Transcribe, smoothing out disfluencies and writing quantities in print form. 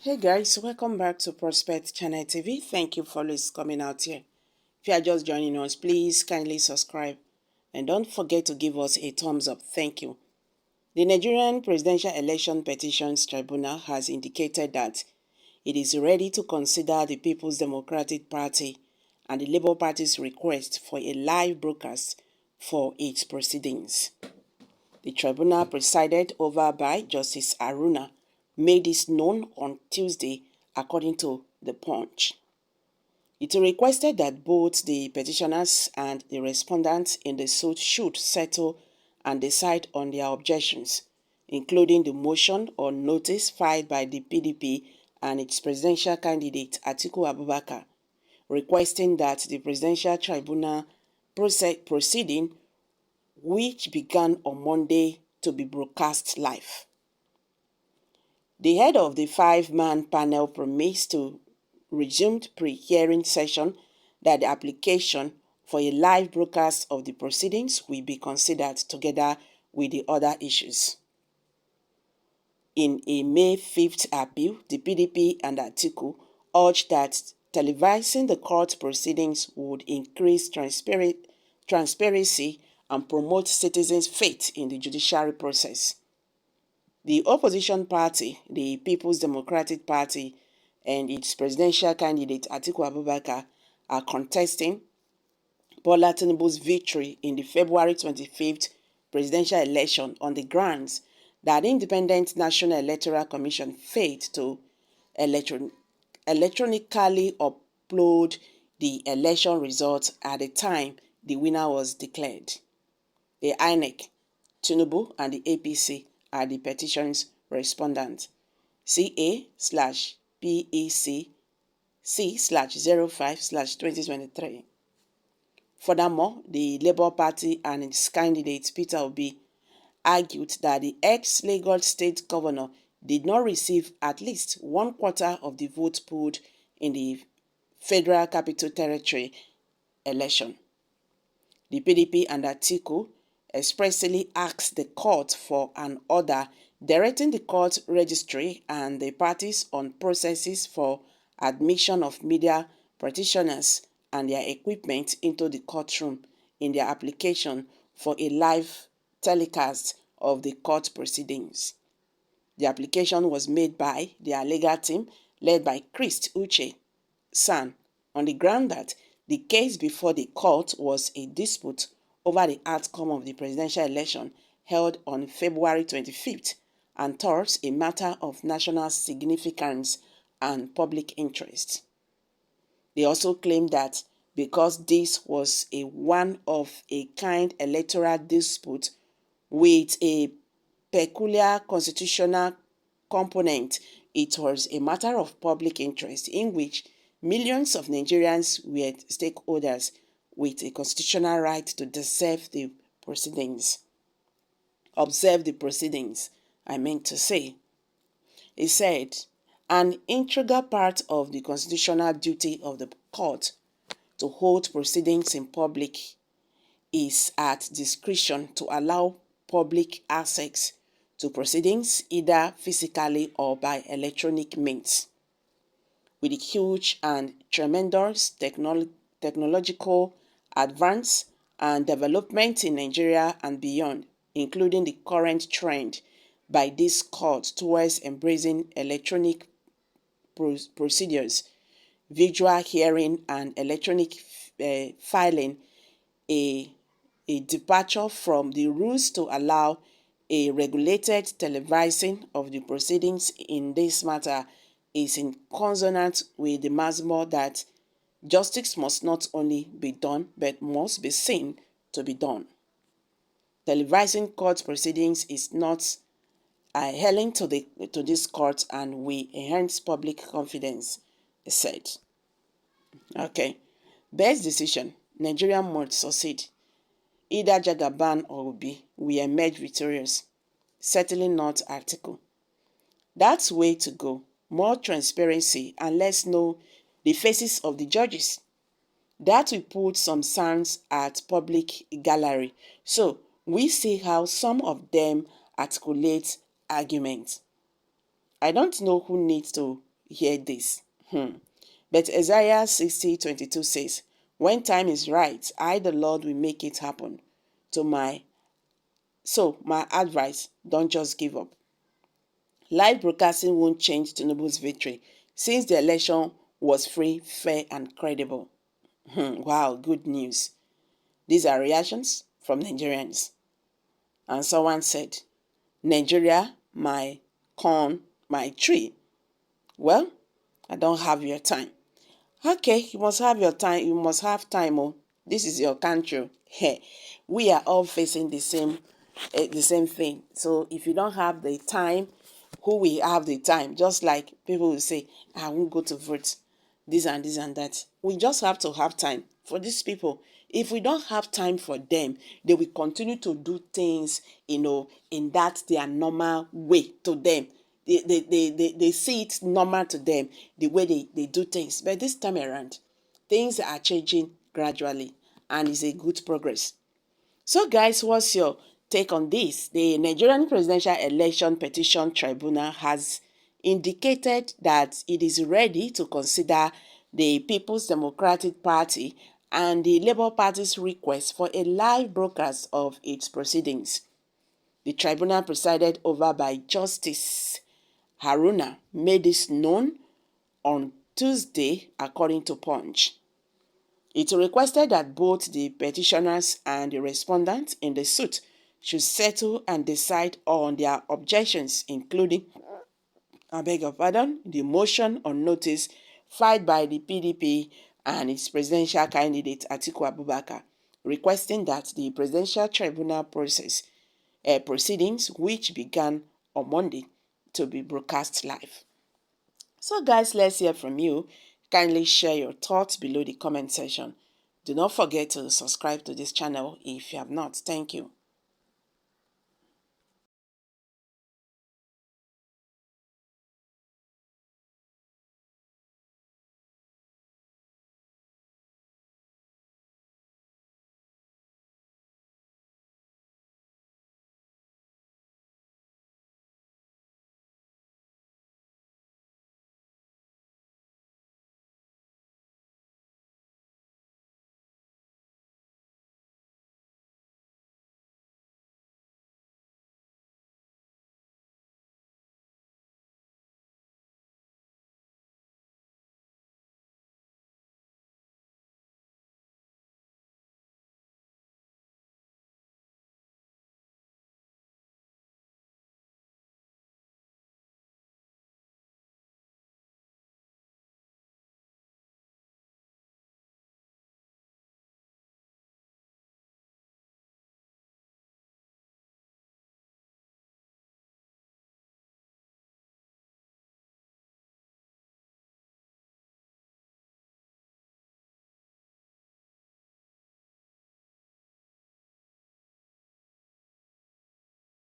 Hey guys, welcome back to Prospect Channel TV. Thank you for always coming out here. If you are just joining us, please kindly subscribe and don't forget to give us a thumbs up. Thank you. The Nigerian Presidential Election Petitions Tribunal has indicated that it is ready to consider the People's Democratic Party and the Labour Party's request for a live broadcast for its proceedings. The tribunal, presided over by Justice Aruna, made this known on Tuesday, according to The Punch. It requested that both the petitioners and the respondents in the suit should settle and decide on their objections, including the motion or notice filed by the PDP and its presidential candidate Atiku Abubakar, requesting that the Presidential Tribunal proceeding, which began on Monday, to be broadcast live. The head of the five-man panel promised to resume pre-hearing session that the application for a live broadcast of the proceedings will be considered together with the other issues. In a May 5th appeal, the PDP and Atiku urged that televising the court proceedings would increase transparency and promote citizens' faith in the judiciary process. The opposition party, the People's Democratic Party, and its presidential candidate Atiku Abubakar are contesting Bola Tinubu's victory in the February 25th presidential election on the grounds that the Independent National Electoral Commission failed to electronically upload the election results at the time the winner was declared. The INEC, Tinubu, and the APC are the petition's respondents. CA/PEC/C/05/2023. Furthermore, the Labour Party and its candidate Peter Obi argued that the ex-Lagos State Governor did not receive at least 1/4 of the votes polled in the Federal Capital Territory election. The PDP and Atiku expressly asked the court for an order directing the court registry and the parties on processes for admission of media practitioners and their equipment into the courtroom in their application for a live telecast of the court proceedings. The application was made by their legal team led by Christ Uche San on the ground that the case before the court was a dispute over the outcome of the presidential election held on February 25th and thus a matter of national significance and public interest. They also claimed that because this was a one-of-a-kind electoral dispute with a peculiar constitutional component, it was a matter of public interest in which millions of Nigerians were stakeholders with a constitutional right to observe the proceedings. He said, an integral part of the constitutional duty of the court to hold proceedings in public is at discretion to allow public access to proceedings either physically or by electronic means. With the huge and tremendous technological advance and development in Nigeria and beyond, including the current trend by this court towards embracing electronic procedures, visual hearing, and electronic filing, a departure from the rules to allow a regulated televising of the proceedings in this matter is in consonance with the maxim that justice must not only be done but must be seen to be done. Televising court proceedings is not hailing to this court and will enhance public confidence, he said. Okay. Best decision. Nigeria must succeed. Either Jagaban or Obi will emerge victorious. Certainly not Atiku. That's the way to go. More transparency and let's know the faces of the judges. That will put some sounds at public gallery. So we see how some of them articulate arguments. I don't know who needs to hear this. But Isaiah 60:22 says, when time is right, I, the Lord, will make it happen. So my advice, don't just give up. Live broadcasting won't change Tinubu's victory since the election was free, fair, and credible. Wow, good news. These are reactions from Nigerians. And someone said, Nigeria, my corn, my tree. Well, I don't have your time. Okay, you must have your time. You must have time. Oh, this is your country. Hey, we are all facing the same thing. So if you don't have the time, who will have the time? Just like people will say, I won't go to vote. This and this and that. We just have to have time for these people. If we don't have time for them, they will continue to do things, in that their normal way to them. They see it normal to them, the way they do things. But this time around, things are changing gradually, and it's a good progress. So guys, what's your take on this? The Nigerian Presidential Election Petition Tribunal has indicated that it is ready to consider the People's Democratic Party and the Labour Party's request for a live broadcast of its proceedings. The tribunal, presided over by Justice Haruna, made this known on Tuesday, according to Punch. It requested that both the petitioners and the respondents in the suit should settle and decide on their objections, including, the motion on notice filed by the PDP and its presidential candidate Atiku Abubakar, requesting that the Presidential Tribunal proceedings, which began on Monday, to be broadcast live. So guys, let's hear from you. Kindly share your thoughts below the comment section. Do not forget to subscribe to this channel if you have not. Thank you.